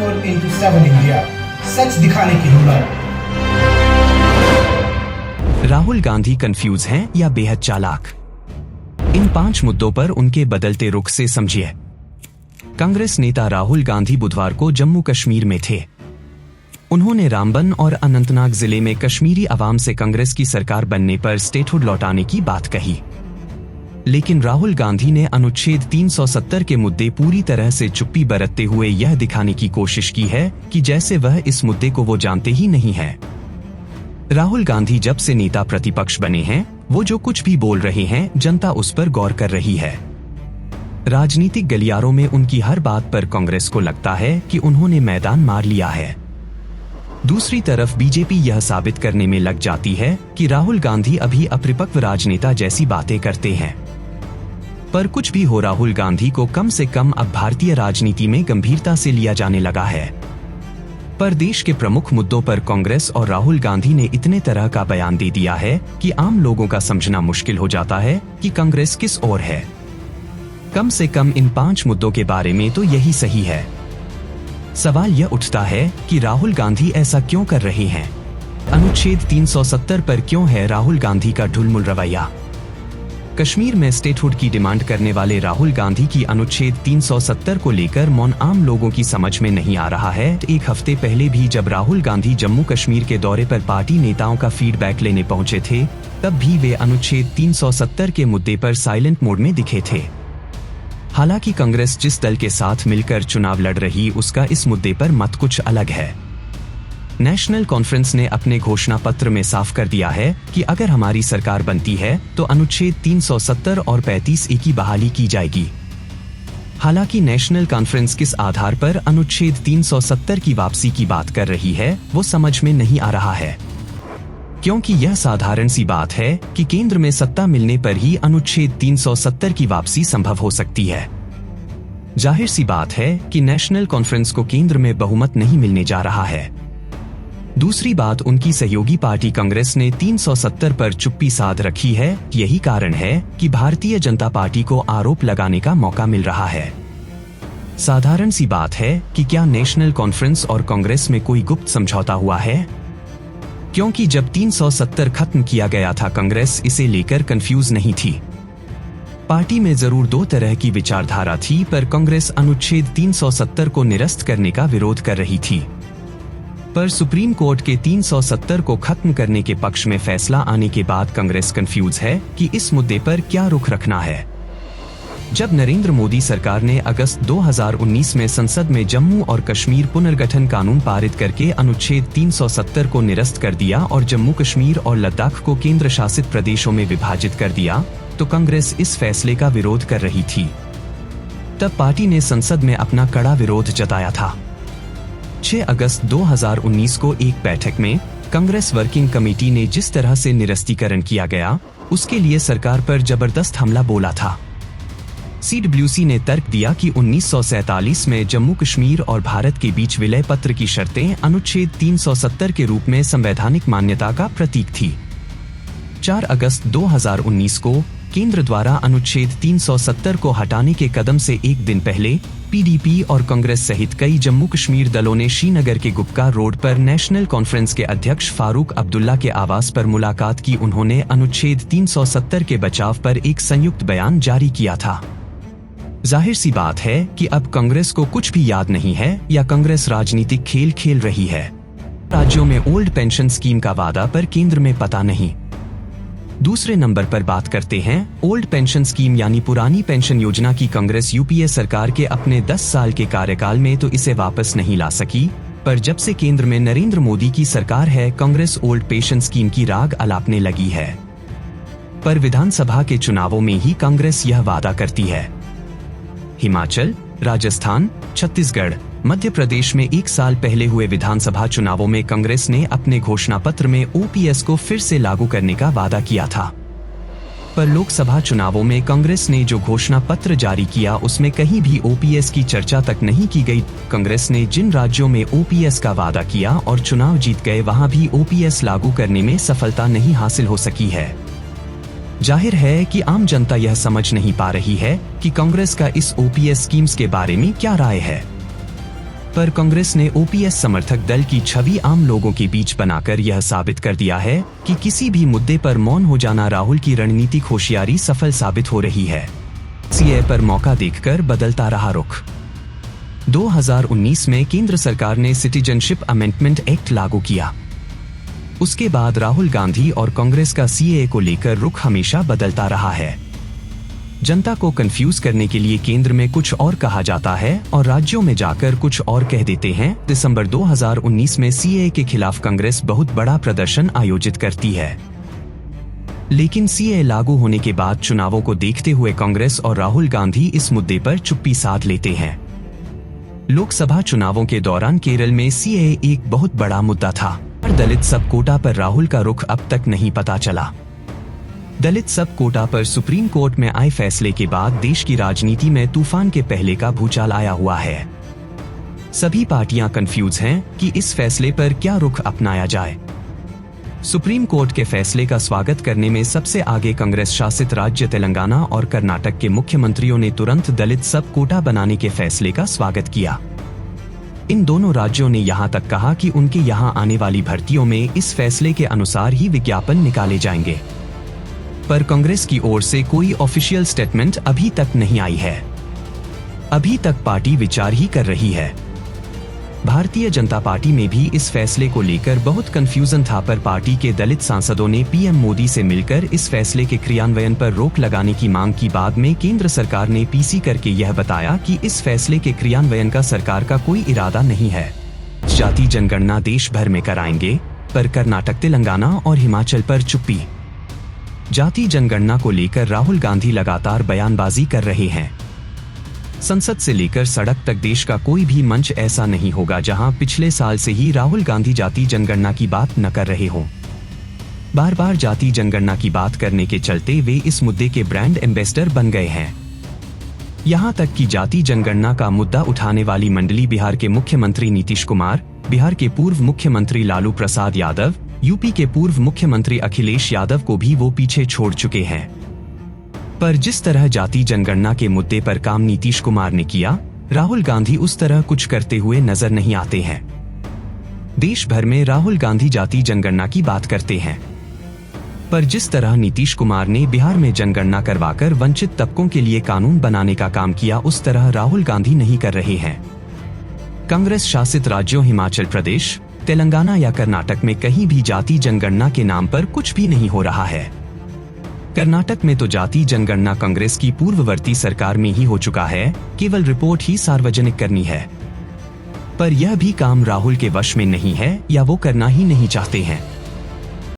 24x7 India, सच दिखाने की हिम्मत। राहुल गांधी कंफ्यूज हैं या बेहद चालाक? इन 5 मुद्दों पर उनके बदलते रुख से समझिए। कांग्रेस नेता राहुल गांधी बुधवार को जम्मू कश्मीर में थे। उन्होंने रामबन और अनंतनाग जिले में कश्मीरी अवाम से कांग्रेस की सरकार बनने पर स्टेटहुड लौटाने की बात कही। लेकिन राहुल गांधी ने अनुच्छेद 370 के मुद्दे पूरी तरह से चुप्पी बरतते हुए यह दिखाने की कोशिश की है कि जैसे वह इस मुद्दे को वो जानते ही नहीं है। राहुल गांधी जब से नेता प्रतिपक्ष बने हैं, वो जो कुछ भी बोल रहे हैं, जनता उस पर गौर कर रही है। राजनीतिक गलियारों में उनकी हर बात पर कांग्रेस को लगता है कि उन्होंने मैदान मार लिया है। दूसरी तरफ बीजेपी यह साबित करने में लग जाती है कि राहुल गांधी अभी अपरिपक्व राजनेता जैसी बातें करते हैं। पर कुछ भी हो, राहुल गांधी को कम से कम अब भारतीय राजनीति में गंभीरता से लिया जाने लगा है। पर देश के प्रमुख मुद्दों पर कांग्रेस और राहुल गांधी ने इतने तरह का बयान दे दिया है कि आम लोगों का समझना मुश्किल हो जाता है कि कांग्रेस किस ओर है। कम से कम इन 5 मुद्दों के बारे में तो यही सही है। सवाल यह उठता है कि राहुल गांधी ऐसा क्यों कर रहे हैं? अनुच्छेद 370 पर क्यों है राहुल गांधी का ढुलमुल रवैया? कश्मीर में स्टेटहुड की डिमांड करने वाले राहुल गांधी की अनुच्छेद 370 को लेकर मौन आम लोगों की समझ में नहीं आ रहा है। एक हफ्ते पहले भी जब राहुल गांधी जम्मू कश्मीर के दौरे पर पार्टी नेताओं का फीडबैक लेने पहुंचे थे, तब भी वे अनुच्छेद 370 के मुद्दे पर साइलेंट मोड में दिखे थे। हालांकि कांग्रेस जिस दल के साथ मिलकर चुनाव लड़ रही, उसका इस मुद्दे पर मत कुछ अलग है। नेशनल कॉन्फ्रेंस ने अपने घोषणा पत्र में साफ कर दिया है कि अगर हमारी सरकार बनती है तो अनुच्छेद 370 और 35A की बहाली की जाएगी। हालांकि नेशनल कॉन्फ्रेंस किस आधार पर अनुच्छेद 370 की वापसी की बात कर रही है, वो समझ में नहीं आ रहा है। क्योंकि यह साधारण सी बात है कि केंद्र में सत्ता मिलने पर ही अनुच्छेद 370 की वापसी संभव हो सकती है। जाहिर सी बात है कि नेशनल कॉन्फ्रेंस को केंद्र में बहुमत नहीं मिलने जा रहा है। दूसरी बात, उनकी सहयोगी पार्टी कांग्रेस ने 370 पर चुप्पी साध रखी है। यही कारण है कि भारतीय जनता पार्टी को आरोप लगाने का मौका मिल रहा है। साधारण सी बात है कि क्या नेशनल कॉन्फ्रेंस और कांग्रेस में कोई गुप्त समझौता हुआ है? क्योंकि जब 370 खत्म किया गया था, कांग्रेस इसे लेकर कंफ्यूज नहीं थी। पार्टी में जरूर 2 तरह की विचारधारा थी, पर कांग्रेस अनुच्छेद 370 को निरस्त करने का विरोध कर रही थी। पर सुप्रीम कोर्ट के 370 को खत्म करने के पक्ष में फैसला आने के बाद कांग्रेस कंफ्यूज है कि इस मुद्दे पर क्या रुख रखना है। जब नरेंद्र मोदी सरकार ने अगस्त 2019 में संसद में जम्मू और कश्मीर पुनर्गठन कानून पारित करके अनुच्छेद 370 को निरस्त कर दिया और जम्मू कश्मीर और लद्दाख को केंद्र शासित प्रदेशों में विभाजित कर दिया, तो कांग्रेस इस फैसले का विरोध कर रही थी। तब पार्टी ने संसद में अपना कड़ा विरोध जताया था। 6 अगस्त 2019 को एक बैठक में कांग्रेस वर्किंग कमेटी ने जिस तरह से निरस्तीकरण किया गया, उसके लिए सरकार पर जबरदस्त हमला बोला था। CWC ने तर्क दिया कि 1947 में जम्मू कश्मीर और भारत के बीच विलय पत्र की शर्तें अनुच्छेद 370 के रूप में संवैधानिक मान्यता का प्रतीक थी। 4 अगस्त 2019 को केंद्र द्वारा अनुच्छेद 370 को हटाने के कदम से एक दिन पहले PDP और कांग्रेस सहित कई जम्मू कश्मीर दलों ने श्रीनगर के गुपकार रोड पर नेशनल कॉन्फ्रेंस के अध्यक्ष फारूक अब्दुल्ला के आवास पर मुलाकात की। उन्होंने अनुच्छेद 370 के बचाव पर एक संयुक्त बयान जारी किया था। जाहिर सी बात है कि अब कांग्रेस को कुछ भी याद नहीं है या कांग्रेस राजनीतिक खेल खेल रही है। राज्यों में ओल्ड पेंशन स्कीम का वादा, पर केंद्र में पता नहीं। दूसरे नंबर पर बात करते हैं ओल्ड पेंशन स्कीम यानी पुरानी पेंशन योजना की। कांग्रेस यूपीए सरकार के अपने 10 साल के कार्यकाल में तो इसे वापस नहीं ला सकी, पर जब से केंद्र में नरेंद्र मोदी की सरकार है, कांग्रेस ओल्ड पेंशन स्कीम की राग अलापने लगी है। पर विधानसभा के चुनावों में ही कांग्रेस यह वादा करती है। हिमाचल, राजस्थान, छत्तीसगढ़, मध्य प्रदेश में 1 साल पहले हुए विधानसभा चुनावों में कांग्रेस ने अपने घोषणा पत्र में ओपीएस को फिर से लागू करने का वादा किया था। पर लोकसभा चुनावों में कांग्रेस ने जो घोषणा पत्र जारी किया, उसमें कहीं भी ओपीएस की चर्चा तक नहीं की गई। कांग्रेस ने जिन राज्यों में ओपीएस का वादा किया और चुनाव जीत गए, वहां भी ओपीएस लागू करने में सफलता नहीं हासिल हो सकी है। जाहिर है कि आम जनता यह समझ नहीं पा रही है कि कांग्रेस का इस ओपीएस स्कीम्स के बारे में क्या राय है। पर कांग्रेस ने ओपीएस समर्थक दल की छवि आम लोगों के बीच बनाकर यह साबित कर दिया है कि किसी भी मुद्दे पर मौन हो जाना राहुल की रणनीतिक होशियारी सफल साबित हो रही है। सीएए पर मौका देखकर बदलता रहा रुख। 2019 में केंद्र सरकार ने सिटीजनशिप अमेंडमेंट एक्ट लागू किया। उसके बाद राहुल गांधी और कांग्रेस का सीएए को लेकर रुख हमेशा बदलता रहा है। जनता को कंफ्यूज करने के लिए केंद्र में कुछ और कहा जाता है और राज्यों में जाकर कुछ और कह देते हैं। दिसंबर 2019 में सीएए के खिलाफ कांग्रेस बहुत बड़ा प्रदर्शन आयोजित करती है, लेकिन सीएए लागू होने के बाद चुनावों को देखते हुए कांग्रेस और राहुल गांधी इस मुद्दे पर चुप्पी साध लेते हैं। लोकसभा चुनावों के दौरान केरल में सीएए एक बहुत बड़ा मुद्दा था, पर दलित सब कोटा पर राहुल का रुख अब तक नहीं पता चला। दलित सब कोटा पर सुप्रीम कोर्ट में आए फैसले के बाद देश की राजनीति में तूफान के पहले का भूचाल आया हुआ है। सभी पार्टियां कंफ्यूज हैं कि इस फैसले पर क्या रुख अपनाया जाए। सुप्रीम कोर्ट के फैसले का स्वागत करने में सबसे आगे कांग्रेस शासित राज्य तेलंगाना और कर्नाटक के मुख्यमंत्रियों ने तुरंत दलित सब कोटा बनाने के फैसले का स्वागत किया। इन दोनों राज्यों ने यहां तक कहा कि उनके यहां आने वाली भर्तियों में इस फैसले के अनुसार ही विज्ञापन निकाले जाएंगे, पर कांग्रेस की ओर से कोई ऑफिशियल स्टेटमेंट अभी तक नहीं आई है। अभी तक पार्टी विचार ही कर रही है। भारतीय जनता पार्टी में भी इस फैसले को लेकर बहुत कंफ्यूजन था, पर पार्टी के दलित सांसदों ने पीएम मोदी से मिलकर इस फैसले के क्रियान्वयन पर रोक लगाने की मांग की। बाद में केंद्र सरकार ने पीसी करके यह बताया कि इस फैसले के क्रियान्वयन का सरकार का कोई इरादा नहीं है। जाति जनगणना देश भर में कराएंगे, पर कर्नाटक, तेलंगाना और हिमाचल पर चुप्पी। जाति जनगणना को लेकर राहुल गांधी लगातार बयानबाजी कर रहे हैं। संसद से लेकर सड़क तक देश का कोई भी मंच ऐसा नहीं होगा जहां पिछले साल से ही राहुल गांधी जाति जनगणना की बात न कर रहे हों। बार बार जाति जनगणना की बात करने के चलते वे इस मुद्दे के ब्रांड एम्बेसडर बन गए हैं। यहां तक कि जाति जनगणना का मुद्दा उठाने वाली मंडली बिहार के मुख्यमंत्री नीतीश कुमार, बिहार के पूर्व मुख्यमंत्री लालू प्रसाद यादव, यूपी के पूर्व मुख्यमंत्री अखिलेश यादव को भी वो पीछे छोड़ चुके हैं। पर जिस तरह जाति जनगणना के मुद्दे पर काम नीतीश कुमार ने किया, राहुल गांधी उस तरह कुछ करते हुए नजर नहीं आते हैं। देश भर में राहुल गांधी जाति जनगणना की बात करते हैं, पर जिस तरह नीतीश कुमार ने बिहार में जनगणना करवाकर वंचित तबकों के लिए कानून बनाने का काम किया, उस तरह राहुल गांधी नहीं कर रहे हैं। कांग्रेस शासित राज्यों हिमाचल प्रदेश, तेलंगाना या कर्नाटक में कहीं भी जाति जनगणना के नाम पर कुछ भी नहीं हो रहा है। कर्नाटक में तो जाति जनगणना कांग्रेस की पूर्ववर्ती सरकार में ही हो चुका है, केवल रिपोर्ट ही सार्वजनिक करनी है। पर यह भी काम राहुल के वश में नहीं है या वो करना ही नहीं चाहते हैं।